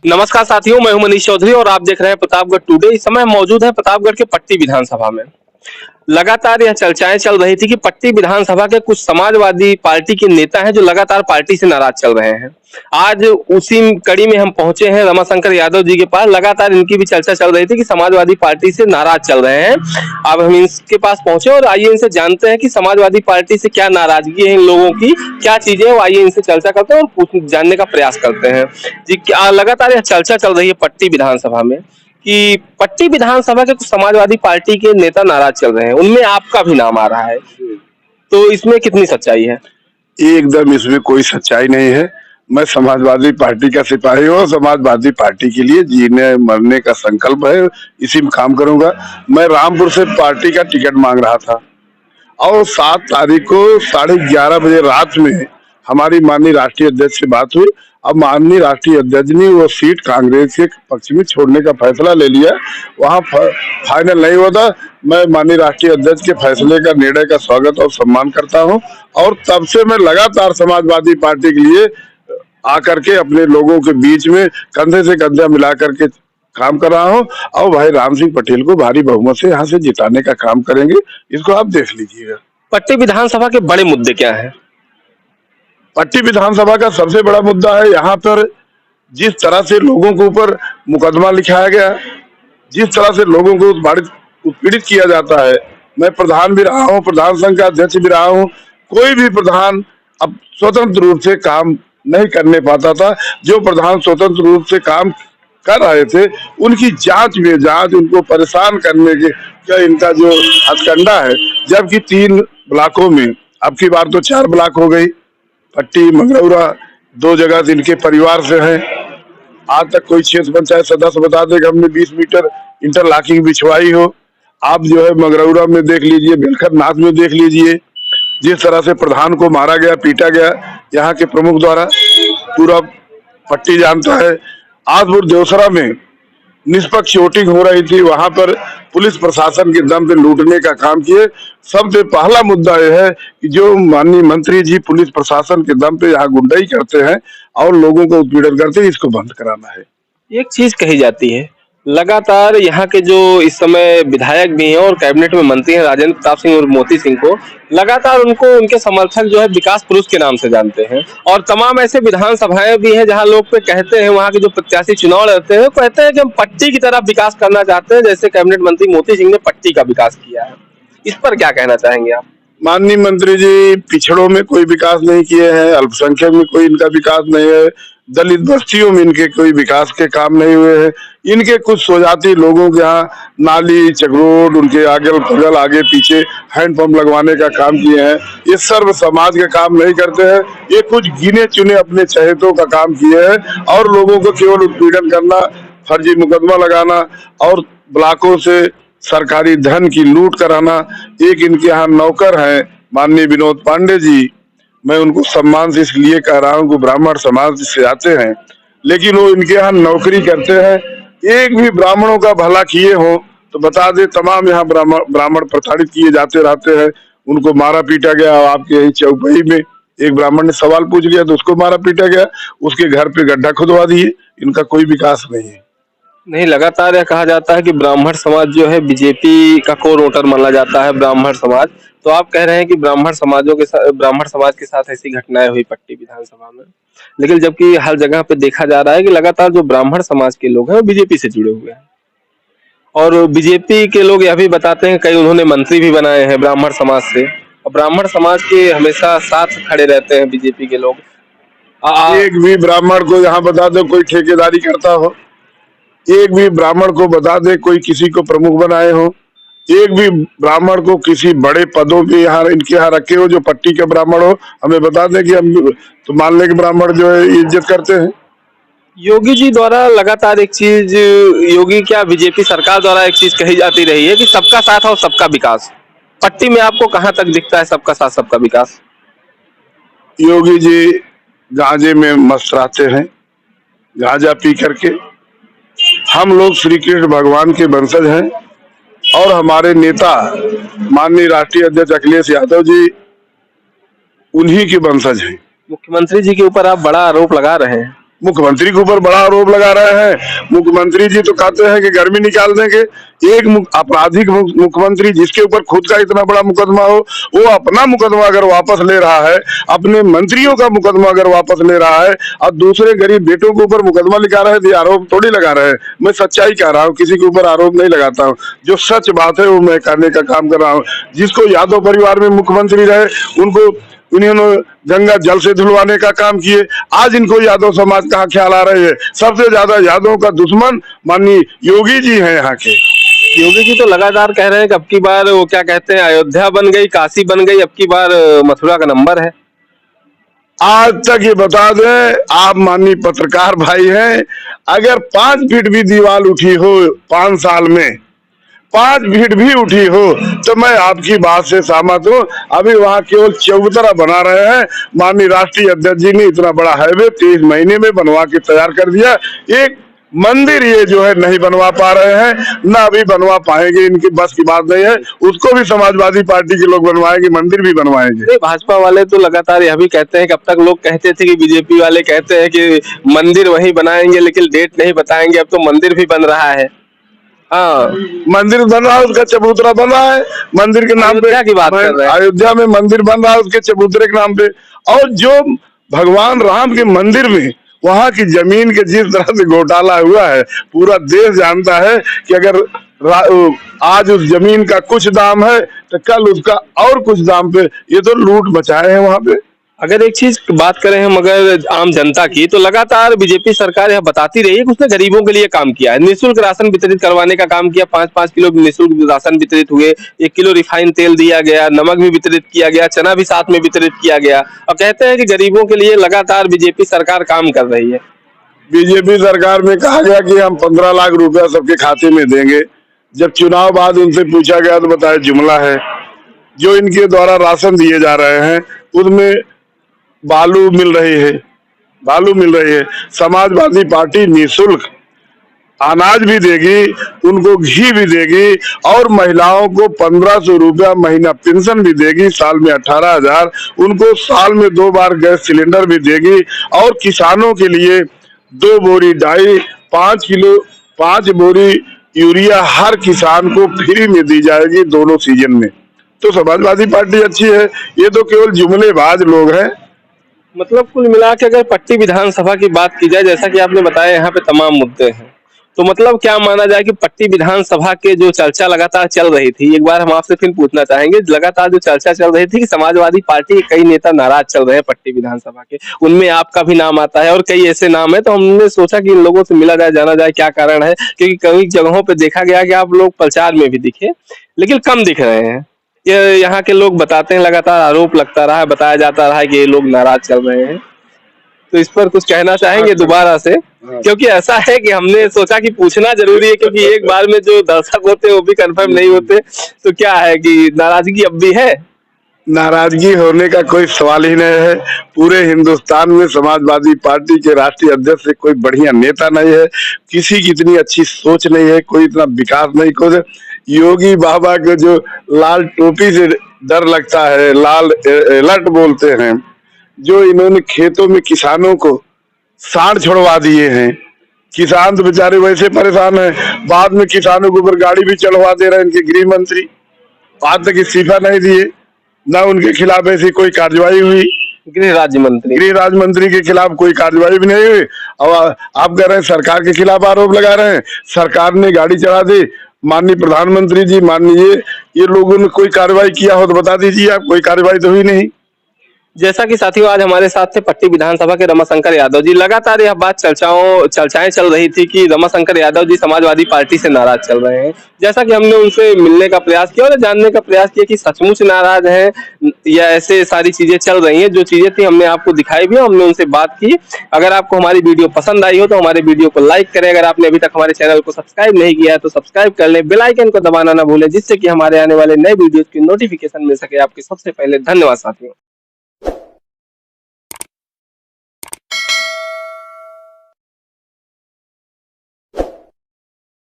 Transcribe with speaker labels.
Speaker 1: नमस्कार साथियों, मैं हूं मनीष चौधरी और आप देख रहे हैं प्रतापगढ़ टुडे। इस समय हम मौजूद हैं प्रतापगढ़ के पट्टी विधानसभा में। लगातार यह चर्चाएं चल रही थी कि पट्टी विधानसभा के कुछ समाजवादी पार्टी के नेता हैं जो लगातार पार्टी से नाराज चल रहे हैं। आज उसी कड़ी में हम पहुंचे हैं रमाशंकर यादव जी के पास। लगातार इनकी भी चर्चा चल रही थी कि समाजवादी पार्टी से नाराज चल रहे हैं। अब हम इनके पास पहुंचे और आइए इनसे जानते हैं कि समाजवादी पार्टी से क्या नाराजगी है इन लोगों की, क्या चीजें हैं, वो आइए इनसे चर्चा करते हैं और जानने का प्रयास करते हैं। जी, क्या लगातार यह चर्चा चल रही है पट्टी विधानसभा में कि पट्टी विधानसभा के कुछ समाजवादी पार्टी के नेता नाराज चल रहे हैं, उनमें आपका भी नाम आ रहा है, तो इसमें कितनी सच्चाई है?
Speaker 2: एकदम इसमें कोई सच्चाई नहीं है। मैं समाजवादी पार्टी का सिपाही हूँ और समाजवादी पार्टी के लिए जीने मरने का संकल्प है, इसी में काम करूंगा। मैं रामपुर से पार्टी का टिकट मांग रहा था और 7 तारीख को 11:30 बजे रात में हमारी माननीय राष्ट्रीय अध्यक्ष से बात हुई। अब माननीय राष्ट्रीय अध्यक्ष ने वो सीट कांग्रेस के पक्ष में छोड़ने का फैसला ले लिया। वहाँ फाइनल नहीं हुआ था। मैं माननीय राष्ट्रीय अध्यक्ष के फैसले का, निर्णय का स्वागत और सम्मान करता हूँ और तब से मैं लगातार समाजवादी पार्टी के लिए आकर के अपने लोगों के बीच में कंधे से कंधा मिला करके काम कर रहा हूँ और भाई राम सिंह पटेल को भारी बहुमत से यहाँ से जिताने का काम करेंगे। इसको आप देख लीजिएगा।
Speaker 1: पट्टी विधानसभा के बड़े मुद्दे क्या हैं?
Speaker 2: पट्टी विधानसभा का सबसे बड़ा मुद्दा है यहाँ पर जिस तरह से लोगों के ऊपर मुकदमा लिखाया गया, जिस तरह से लोगों को उत्पीड़ित किया जाता है। मैं प्रधान भी रहा हूँ, प्रधान संघ का अध्यक्ष भी रहा हूँ। कोई भी प्रधान अब स्वतंत्र रूप से काम नहीं करने पाता था। जो प्रधान स्वतंत्र रूप से काम कर रहे थे उनकी जांच उनको परेशान करने के क्या इनका जो हथकंडा है, जबकि 3 ब्लॉकों में अब की बार तो 4 ब्लॉक हो गई। पट्टी मंगरौरा 2 जगह से इनके परिवार से हैं। आज तक कोई क्षेत्र पंचायत सदस्य बता दे कि हमने 20 मीटर इंटरलॉकिंग बिछवाई हो। आप जो है मंगरौरा में देख लीजिए, बेलखरनाथ में देख लीजिए, जिस तरह से प्रधान को मारा गया, पीटा गया यहाँ के प्रमुख द्वारा, पूरा पट्टी जानता है। आजपुर देवसरा में निष्पक्ष वोटिंग हो रही थी, वहां पर पुलिस प्रशासन के दम पे लूटने का काम किए। सबसे पहला मुद्दा यह है कि जो माननीय मंत्री जी पुलिस प्रशासन के दम पे यहाँ गुंडाई करते हैं और लोगों को उत्पीड़न करते हैं, इसको बंद कराना है।
Speaker 1: एक चीज कही जाती है, लगातार यहाँ के जो इस समय विधायक भी हैं और कैबिनेट में मंत्री हैं राजेंद्र प्रताप सिंह और मोती सिंह को, लगातार उनको उनके समर्थक जो है विकास पुरुष के नाम से जानते हैं। और तमाम ऐसे विधानसभाएं भी हैं जहां लोग पे कहते हैं, वहां के जो प्रत्याशी चुनाव लड़ते हैं कहते हैं कि हम पट्टी की तरफ विकास करना चाहते हैं, जैसे कैबिनेट मंत्री मोती सिंह ने पट्टी का विकास किया है। इस पर क्या कहना चाहेंगे आप?
Speaker 2: माननीय मंत्री जी पिछड़ों में कोई विकास नहीं किए हैं, अल्पसंख्यक में कोई इनका विकास नहीं है, दलित बस्तियों में इनके कोई विकास के काम नहीं हुए हैं। इनके कुछ स्वजाति लोगों के यहाँ नाली चकरोड, उनके आगे बगल आगे पीछे हैंडपंप लगवाने का काम किए हैं। ये सर्व समाज के काम नहीं करते हैं। ये कुछ गिने चुने अपने चहेतों का काम किए हैं और लोगों को केवल उत्पीड़न करना, फर्जी मुकदमा लगाना और ब्लॉकों से सरकारी धन की लूट कराना। एक इनके यहाँ नौकर हैं माननीय विनोद पांडे जी, मैं उनको सम्मान से इसलिए कह रहा हूँ कि ब्राह्मण समाज से आते हैं, लेकिन वो इनके यहाँ नौकरी करते हैं। एक भी ब्राह्मणों का भला किए हो तो बता दे, तमाम यहाँ ब्राह्मण प्रताड़ित किए जाते रहते हैं। उनको मारा पीटा गया। आपके यही चौपाई में एक ब्राह्मण ने सवाल पूछ लिया तो उसको मारा पीटा गया, उसके घर पे गड्ढा खुदवा दिए। इनका कोई विकास नहीं है।
Speaker 1: नहीं, लगातार यह कहा जाता है कि ब्राह्मण समाज जो है बीजेपी का कोर वोटर माना जाता है ब्राह्मण समाज, तो आप कह रहे हैं कि ब्राह्मण समाज के साथ ऐसी घटनाएं हुई पट्टी विधानसभा में, लेकिन जबकि हर जगह पे देखा जा रहा है कि लगातार जो ब्राह्मण समाज के लोग हैं वो बीजेपी से जुड़े हुए हैं। और बीजेपी के लोग यह भी बताते हैं, कई उन्होंने मंत्री भी बनाए हैं ब्राह्मण समाज से, और ब्राह्मण समाज के हमेशा साथ खड़े रहते हैं बीजेपी के लोग।
Speaker 2: एक भी ब्राह्मण को यहाँ बता दो कोई ठेकेदारी करता हो, एक भी ब्राह्मण को बता दे कोई किसी को प्रमुख बनाए हो, एक भी ब्राह्मण को किसी बड़े पदों पे यहाँ इनके यहाँ रखे हो जो पट्टी के ब्राह्मण हो, हमें बता दें कि हम तो मान ले कि ब्राह्मण जो है इज्जत करते हैं।
Speaker 1: योगी जी द्वारा लगातार एक चीज, योगी क्या बीजेपी सरकार द्वारा एक चीज कही जाती रही है कि सबका साथ और सबका विकास। पट्टी में आपको कहां तक दिखता है सबका साथ सबका विकास?
Speaker 2: योगी जी गांजे में मस्त रहते हैं, गांजा पी करके। हम लोग श्री कृष्ण भगवान के वंशज हैं और हमारे नेता माननीय राष्ट्रीय अध्यक्ष अखिलेश यादव जी उन्हीं के वंशज हैं।
Speaker 1: मुख्यमंत्री जी के ऊपर आप बड़ा आरोप लगा रहे हैं।
Speaker 2: मुख्यमंत्री के ऊपर बड़ा आरोप लगा रहे हैं। मुख्यमंत्री जी तो कहते हैं कि गर्मी निकाल देंगे। एक आपराधिक मुख्यमंत्री जिसके ऊपर खुद का इतना बड़ा मुकदमा हो, वो अपना मुकदमा अगर वापस ले रहा है, अपने मंत्रियों का मुकदमा अगर वापस ले रहा है और दूसरे गरीब बेटों के ऊपर मुकदमा लिखा रहे हैं, तो आरोप थोड़ी लगा रहे हैं। मैं सच्चाई कह रहा हूँ, किसी के ऊपर आरोप नहीं लगाता हूँ। जो सच बात है वो मैं कहने का काम कर रहा हूँ। जिसको यादव परिवार में मुख्यमंत्री रहे, उनको उन्होंने गंगा जल से धुलवाने का काम किए। आज इनको यादव समाज का ख्याल आ रही है। सबसे ज्यादा यादव का दुश्मन माननीय योगी जी हैं यहाँ के।
Speaker 1: योगी जी तो लगातार कह रहे हैं कि अब की बार वो क्या कहते हैं, अयोध्या बन गई, काशी बन गई, अब की बार मथुरा का नंबर है।
Speaker 2: आज तक ये बता दें, आप माननीय पत्रकार भाई हैं, अगर 5 फीट भी दीवार उठी हो 5 साल में, 5 फीट भी उठी हो, तो मैं आपकी बात से सहमत हूँ। अभी वहाँ केवल चौतरा बना रहे हैं। माननीय राष्ट्रीय अध्यक्ष जी ने इतना बड़ा हाईवे 23 महीने में बनवा के तैयार कर दिया। एक मंदिर ये जो है नहीं बनवा पा रहे हैं, ना अभी बनवा पाएंगे, इनकी बस की बात नहीं है। उसको भी समाजवादी पार्टी के लोग बनवाएंगे, मंदिर भी बनवाएंगे।
Speaker 1: भाजपा वाले तो लगातार यह भी कहते हैं कि अब तक लोग कहते थे कि बीजेपी वाले कहते हैं कि मंदिर वहीं बनाएंगे, लेकिन डेट नहीं बताएंगे। अब तो मंदिर भी बन रहा है। हाँ,
Speaker 2: मंदिर बन रहा है, उसका चबूतरा बन रहा है मंदिर के नाम पे।
Speaker 1: की बात कर रहे हैं।
Speaker 2: अयोध्या में मंदिर बन रहा है उसके चबूतरे के नाम पे। और जो भगवान राम के मंदिर में वहां की जमीन के जिस तरह से घोटाला हुआ है, पूरा देश जानता है कि अगर आज उस जमीन का कुछ दाम है तो कल उसका और कुछ दाम पे ये तो लूट मचाए हैं वहां पे।
Speaker 1: अगर एक चीज बात करें हम अगर आम जनता की, तो लगातार बीजेपी सरकार यह बताती रही है कि उसने गरीबों के लिए काम किया है। निःशुल्क राशन वितरित करवाने का काम किया। 5-5 किलो निःशुल्क राशन वितरित हुए। 1 किलो रिफाइंड तेल दिया गया, नमक भी वितरित किया गया, चना भी साथ में वितरित किया गया। और कहते हैं कि गरीबों के लिए लगातार बीजेपी सरकार काम कर रही है।
Speaker 2: बीजेपी सरकार में कहा गया कि हम 15 लाख रुपया सबके खाते में देंगे। जब चुनाव बाद उनसे पूछा गया तो बताया जुमला है। जो इनके द्वारा राशन दिए जा रहे हैं उसमें बालू मिल रही है। समाजवादी पार्टी निःशुल्क अनाज भी देगी, उनको घी भी देगी और महिलाओं को 1500 रुपया महीना पेंशन भी देगी, साल में 18,000। उनको साल में 2 बार गैस सिलेंडर भी देगी। और किसानों के लिए 2 बोरी डाई, 5 बोरी यूरिया हर किसान को फ्री में दी जाएगी दोनों सीजन में। तो समाजवादी पार्टी अच्छी है। ये तो केवल जुमलेबाज लोग हैं।
Speaker 1: मतलब कुल मिला के अगर पट्टी विधानसभा की बात की जाए, जैसा कि आपने बताया यहाँ पे तमाम मुद्दे हैं, तो मतलब क्या माना जाए कि पट्टी विधानसभा के जो चर्चा लगातार चल रही थी, एक बार हम आपसे फिर पूछना चाहेंगे, लगातार जो चर्चा चल रही थी कि समाजवादी पार्टी के कई नेता नाराज चल रहे हैं पट्टी विधानसभा के, उनमें आपका भी नाम आता है और कई ऐसे नाम है। तो हमने सोचा कि इन लोगों से मिला जाए, जाना जाए क्या कारण है, क्योंकि कई जगहों पर देखा गया कि आप लोग प्रचार में भी दिखे लेकिन कम दिख रहे हैं। ये यहाँ के लोग बताते हैं, लगातार आरोप लगता रहा है, बताया जाता रहा है कि ये लोग नाराज चल रहे हैं। तो इस पर कुछ कहना चाहेंगे दोबारा से, क्योंकि ऐसा है कि हमने सोचा कि पूछना जरूरी है, क्योंकि एक बार में जो दर्शक होते हैं वो भी कंफर्म नहीं होते। तो क्या है कि नाराजगी अब भी है?
Speaker 2: नाराजगी होने का कोई सवाल ही नहीं है। पूरे हिंदुस्तान में समाजवादी पार्टी के राष्ट्रीय अध्यक्ष से कोई बढ़िया नेता नहीं है, किसी की इतनी अच्छी सोच नहीं है, कोई इतना विकास नहीं। कुछ योगी बाबा के जो लाल टोपी से डर लगता है, लाल अलर्ट बोलते हैं, जो इन्होंने खेतों में किसानों को सांड छोड़वा दिए हैं। किसान तो बेचारे वैसे परेशान हैं, बाद में किसानों के ऊपर गाड़ी भी चढ़वा दे रहे हैं इनके गृह मंत्री। आज तक इस्तीफा नहीं दिए, ना उनके खिलाफ ऐसी कोई कार्रवाई हुई।
Speaker 1: गृह राज्य मंत्री
Speaker 2: के खिलाफ कोई कार्रवाई भी नहीं हुई। और आप कह रहे हैं सरकार के खिलाफ आरोप लगा रहे हैं। सरकार ने गाड़ी चढ़ा दी, माननीय प्रधानमंत्री जी, माननीय ये लोगों ने कोई कार्रवाई किया हो तो बता दीजिए आप। कोई कार्रवाई तो हुई नहीं।
Speaker 1: जैसा कि साथियों आज हमारे साथ थे पट्टी विधानसभा के रमाशंकर यादव जी। लगातार यह बात चर्चाएं चल रही थी कि रमाशंकर यादव जी समाजवादी पार्टी से नाराज चल रहे हैं। जैसा कि हमने उनसे मिलने का प्रयास किया और जानने का प्रयास किया कि सचमुच नाराज हैं या ऐसे सारी चीजें चल रही हैं। जो चीजें थी हमने आपको दिखाई भी, हमने उनसे बात की। अगर आपको हमारी वीडियो पसंद आई हो तो हमारे वीडियो को लाइक करें। अगर आपने अभी तक हमारे चैनल को सब्सक्राइब नहीं किया है तो सब्सक्राइब कर लें, बेल आइकन को दबाना ना भूलें, जिससे कि हमारे आने वाले नए वीडियो की नोटिफिकेशन मिल सके आपके सबसे पहले। धन्यवाद साथियों।